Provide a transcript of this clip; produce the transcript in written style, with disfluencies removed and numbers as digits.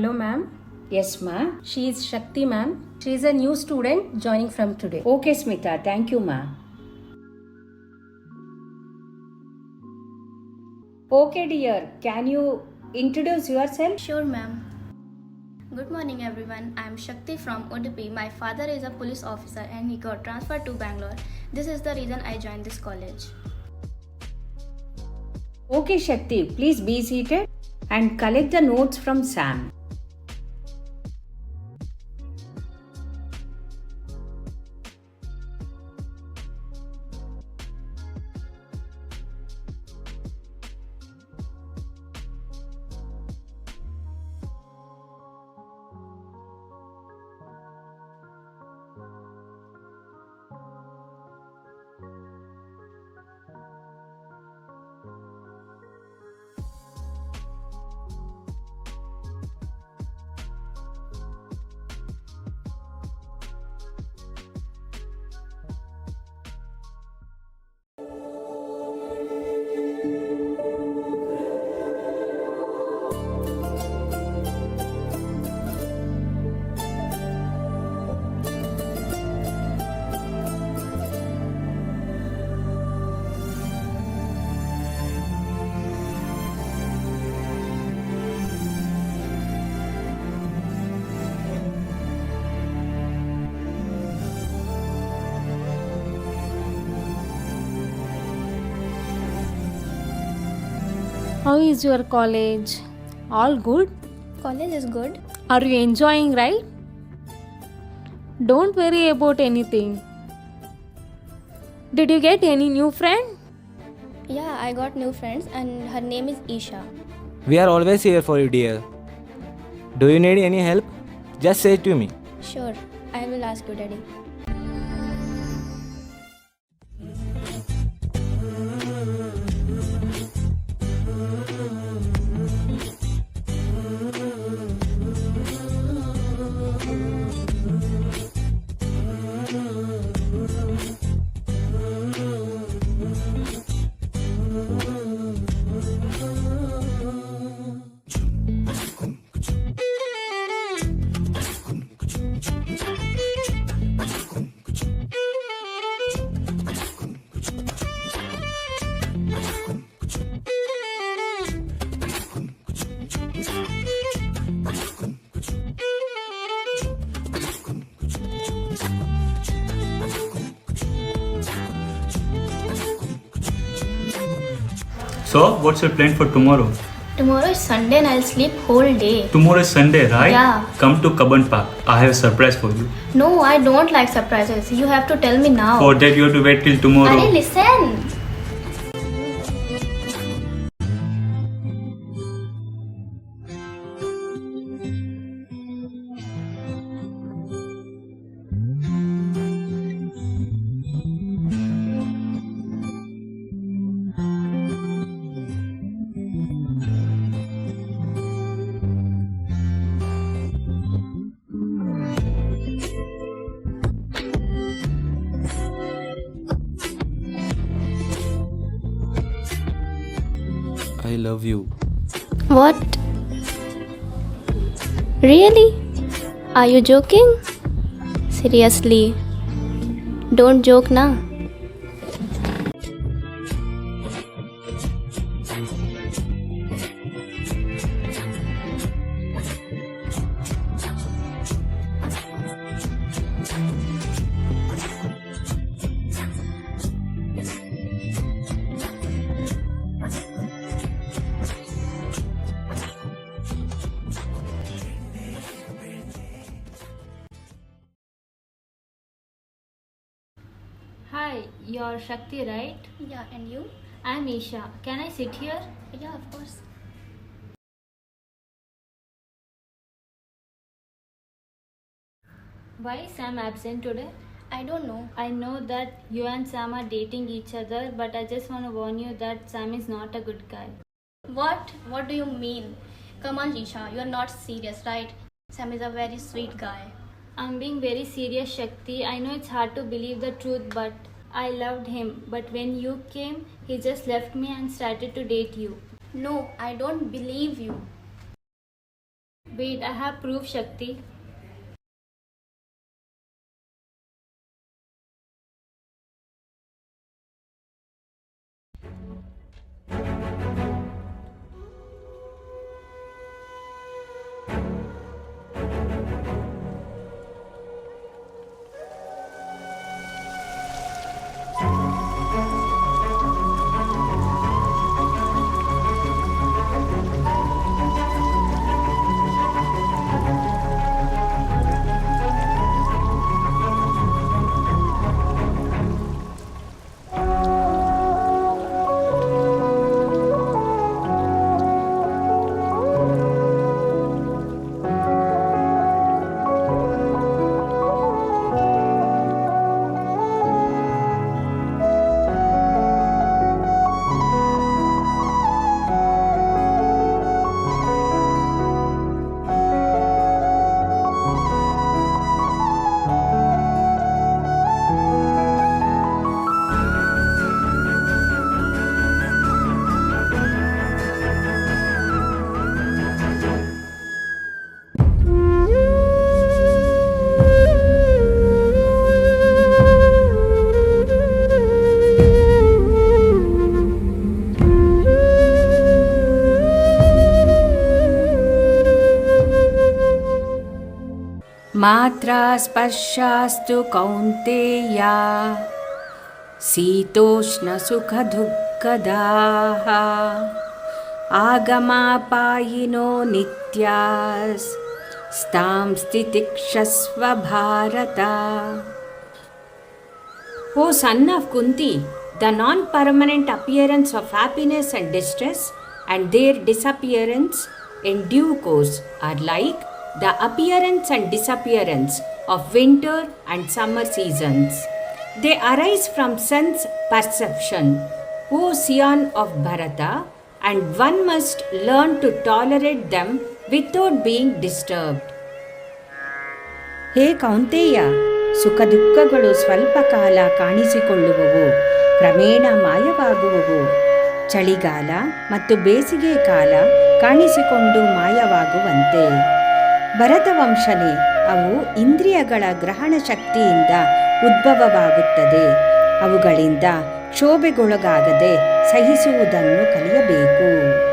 Hello, ma'am. Yes, ma. She is Shakti, ma'am. She is a new student joining from today. Okay, Smita. Thank you, ma. Okay, dear. Can you introduce yourself? Sure, ma'am. Good morning, everyone. I am Shakti from Udupi. My father is a police officer and he got transferred to Bangalore. This is the reason I joined this college. Okay, Shakti. Please be seated and collect the notes from Sam. How is your college? All good? College is good. Are you enjoying, right? Don't worry about anything. Did you get any new friend? Yeah, I got new friends and her name is Isha. We are always here for you, dear. Do you need any help? Just say it to me. Sure, I will ask you, Daddy. So, what's your plan for tomorrow? Tomorrow is Sunday and I'll sleep whole day. Tomorrow is Sunday, right? Yeah. Come to Kaban Park. I have a surprise for you. No, I don't like surprises. You have to tell me now. For that, you have to wait till tomorrow. Arey, listen. I love you. What? Really? Are you joking? Seriously? Don't joke na. Hi, you're Shakti, right? Yeah, and you? I'm Isha. Can I sit here? Yeah, of course. Why is Sam absent today? I don't know. I know that you and Sam are dating each other, but I just want to warn you that Sam is not a good guy. What? What do you mean? Come on, Isha, you are not serious, right? Sam is a very sweet guy. I'm being very serious, Shakti. I know it's hard to believe the truth, but I loved him. But when you came, he just left me and started to date you. No, I don't believe you. Wait, I have proof, Shakti. मात्रा स्पर्शास्तु कौन्तेया शीतोष्णसुखदुःखदाः आगमापायिनो नित्यास् स्तां स्थितिक्षस्व Bharat. O son of Kunti, the non-permanent appearance of happiness and distress and their disappearance in due course are like the appearance and disappearance of winter and summer seasons. They arise from sense perception, O scion of Bharata, and one must learn to tolerate them without being disturbed. ಹೇ ಕೌಂತೆಯ, ಸುಖ ದುಃಖಗಳು ಸ್ವಲ್ಪ ಕಾಲ ಕಾಣಿಸಿಕೊಳ್ಳುವವು, ಕ್ರಮೇಣ ಮಾಯವಾಗುವವು. ಚಳಿಗಾಲ ಮತ್ತು ಬೇಸಿಗೆ ಕಾಲ ಕಾಣಿಸಿಕೊಂಡು ಮಾಯವಾಗುವಂತೆ. ಭರತವಂಶನೇ, ಅವು ಇಂದ್ರಿಯಗಳ ಗ್ರಹಣ ಶಕ್ತಿಯಿಂದ ಉದ್ಭವವಾಗುತ್ತದೆ. ಅವುಗಳಿಂದ ಕ್ಷೋಭೆಗೊಳಗಾಗದೆ ಸಹಿಸುವುದನ್ನು ಕಲಿಯಬೇಕು.